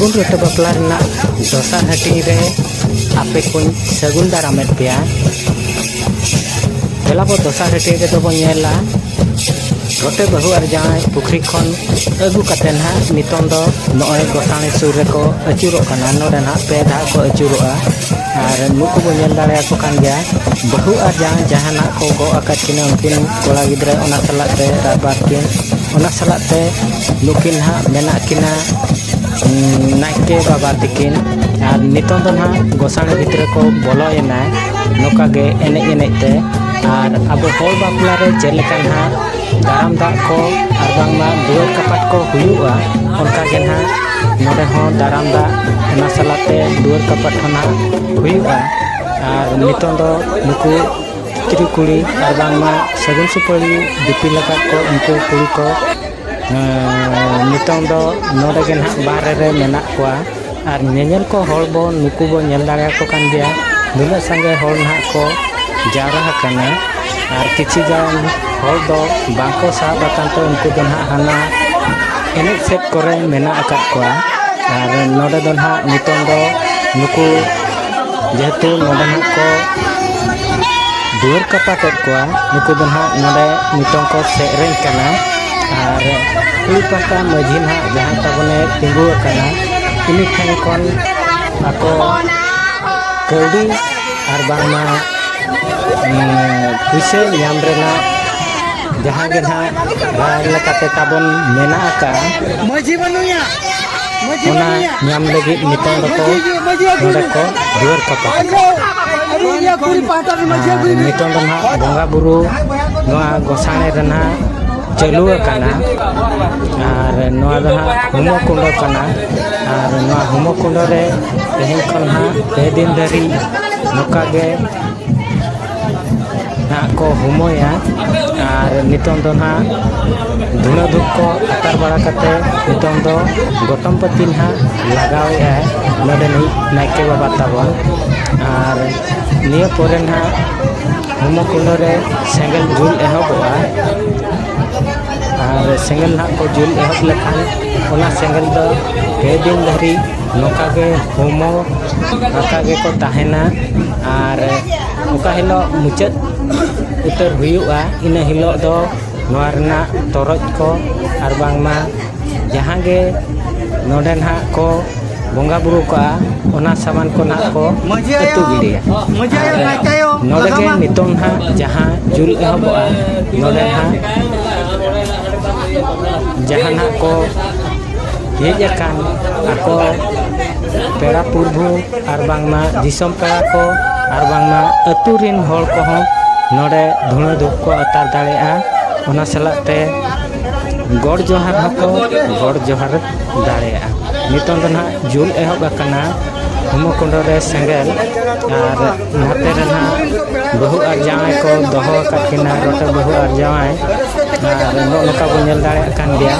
सगुन रोटे बापला रना दोसार हाटिंग रे आपे कोई सगुन दारामेद पेया पहला बो दोसार हाटिंग रे तो बो नेला रोटे बहु और जाए पुखरी खन अगू कते ना नितों दो नॉय गोसाने सुर रे को अचुरो कना नोडे ना पे धा को अचुरोआ और नुकु बो नेल दाड़े को कान गया बहु और जाए जहाना को गो अकत किने उनकिन कोड़ा गिद्रे ओना सलाते राबार किन ओना सलाते नुकिन हा मेना किना नाइके बाबा तिकिन और नितों दो ना गोसाने भितरे को बोलो एना नोका गे एने एने ते और अब होल बापला रे जेलेका ना दाराम दा को और बांगमा दुआर कपाट को हुयुआ उनका के ना नोडे हो दाराम दा ओना सलाते दुआर कपाट होना हुयुआ और नितों दो नुकु त्रिकुड़ी और बांगमा सगुन सुपड़ी दिपी लगा को उनको कुड़ी को नितों दो नोडे के ना बाहर रे मेना कोआ और नेनेल को होल बो नुकु बो नेल दाड़ा को कान गया नुना संगे होल ना को जारा हकना और किछि जान होल दो बांको साब अकान तो उनको दो ना हाना एने सेट करे मेना अकात कोआ और नोडे दो ना नितों दो नुकु जेहेतु नोडे ना को दुआर कपाट कोआ नुकु दो ना नोडे नितों को सेरेन कना और कुड़ी पाता मझी ना जहाँ तबने तिंगु अकाना इनी ठन कोन आको कौड़ी और बांगमा पुसे नाम रेना जहाँ के ना राय लकाते ताबन मेना आका मझी बनुया ओना नाम लगी नितों दको नोडे को दुआर कपाट नितों दो ना बोंगा बुरु नोआ गोसाने रेना चलू कना और नोआ दो ना हुमो कुंडो कना और नोआ हुमो कुंडो रे तेहन खन हा पे दिन धरी नोका गे ना को हुमोया और नितों दो ना धुना धूप को अतार बड़ा कते नितों दो गोतम पति ना लगावे है नोडे नाइके बाबा ताबन और निया पोरे ना हुमो कुंडो रे सेंगल जुल एहबोआ और सेंगल ना को जुल एहब लेखान ओना सेंगल दो पे दिन धरी नोका गे हुमो नोका गे को ताहेना और ओका हिलो मुचत उतर हुयुआ इन हिलो दो नोआ रना तोरज को और बांगमा जहाँ गे नोडे ना को बोंगा बुरु का ओना सामान को ना को अतु गिरिया नोडे के नितों ना जहाँ जुल एहबोआ नोडे ना जहाँ ना को हेजकान आको पेड़ा पुरभु और बांगमा दिसम पेड़ा को और बांगमा अतु रिन होल को हो नोडे धुना धूप को अतार दाड़ेआ ओना सलाते गौड़ जोहार हको गौड़ जोहार दाड़ेआ नितों दो ना जुल एहब अकना हुमो कुंडो रे सेंगल और नाते रेना बहु और जावाई को दोहो अकात किना रोटे बहु और जावाई और नोका बो नेल दाड़े कान गया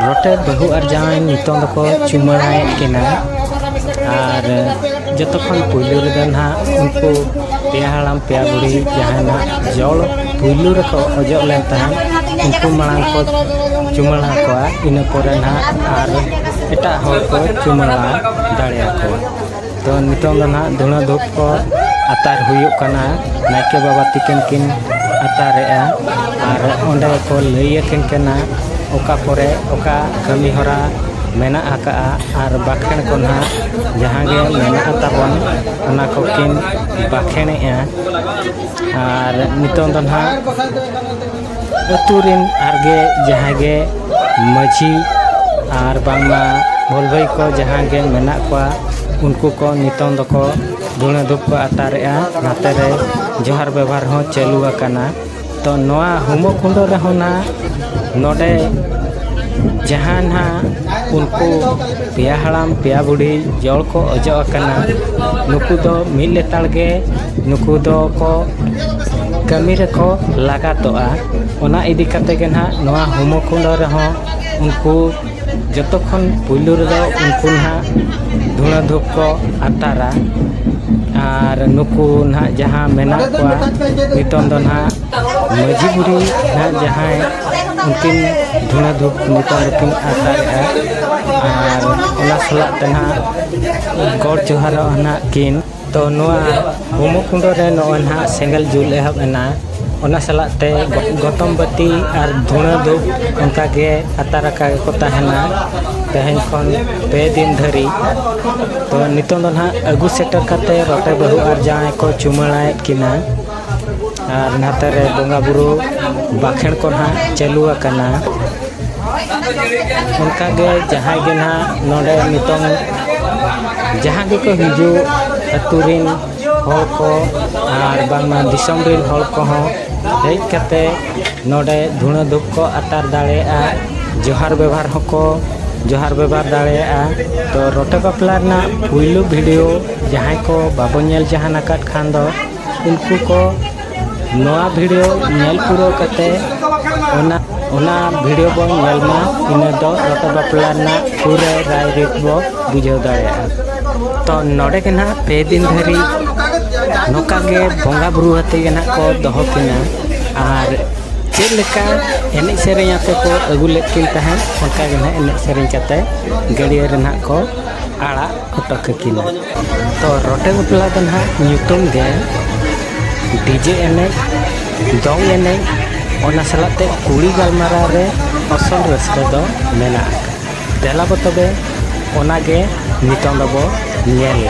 रोटे बहु और जावाई नितों दको चुमड़ाए किना और जतखन पुइलु रे ना उनको पेया हड़ाम पेया बुढ़ी जहाँ ना जल पुइलु रे को अजो लेन तहन उनको मांग को चुमड़ा कोआ इन पोरे ना और एटा होल को चुमड़ा दाड़िया को तो नितों दो ना धुना धूप को अतार हुयुक कना नाइके बाबा तिकिन किन अतारेआ और ओंडे को लइयकिन केना ओका पोरे ओका कमी हरा मेना आका और बाखेण को ना जहाँ गे मेना ताबन ओना को किन बाखेणेआ और नितों दो ना अतुरिन आरगे जहाँ गे मझी और बांगमा भोलभाई को जहाँ गे मेना कोआ उनको को नितों दो को धुना धूप को अतारेआ नाते रे जोहार व्यवहार हो चलू आकाना तो नोआ हुमो कुंडो रे हो ना नोडे जहाँ ना उनको पेया हड़ाम पेया बुढ़ी जल को अजो आकाना नुकु दो मिल लेताड़ गे नुकु दो को कमी रे को लगातोआ ओना इदी कते गे ना नोआ हुमो कुंडो रे हो उनको जतोखन पुलू रे उनको ना धुना धूप को अतारा और नुकू ना जहाँ मेना कोआ नितों दो ना मजी बुढ़ी ना जहाँ उनकिन धुना धूप नितों उनकिन अतारा और उना सलात ना गौर जोहार ना किन तो नोआ होमो कुंडो रे नोआ ना सेंगल जुल एहब एना ओना सलाते गौतम बत्ती और धुना धूप उनका गे अतारा का को तहना तहन खन पे दिन धरी तो नितों दो ना अगु सेटर करते रोटे बहु और जाए को चुमड़ाए किना और नाते रे बोंगा बुरु बाखेण को ना चालू आकना उनका गे जहाँ गे ना नोडे नितों जहाँ गे को हिजू अतुरिन हॉल को और बांगमा दिसम रिन हॉल को हो हेज कते नोडे धुना धूप को अतार दाड़ेआ जोहार व्यवहार होको जोहार व्यवहार दाड़ेआ तो रोटे बापला ना पुइलू वीडियो जहाँ को बाबो नेल जहां नाकाट खान दो उनको को नोआ वीडियो नेल पूरो कते ओना वीडियो बो नेल मा इने दो रोटे बापला ना पूरे राय रित बो बुझाव दाड़ेआ तो नोडे के ना पे दिन धरी नोका गे बोंगा बुरु हते गे ना को दोहो किना और चेक लेका एने सेरें आते को अगु लेकिन तहन उनका गे ना एने सेरें कते गड़िया रे ना को आड़ा उटक किना तो रोटे बापला दो ना न्यूटन गे डीजे एने दोंग एने ओना सलाते कुड़ी गलमारा रे असल रस्ता दो मेना देला बो तबे ओना गे नितों दबो नेल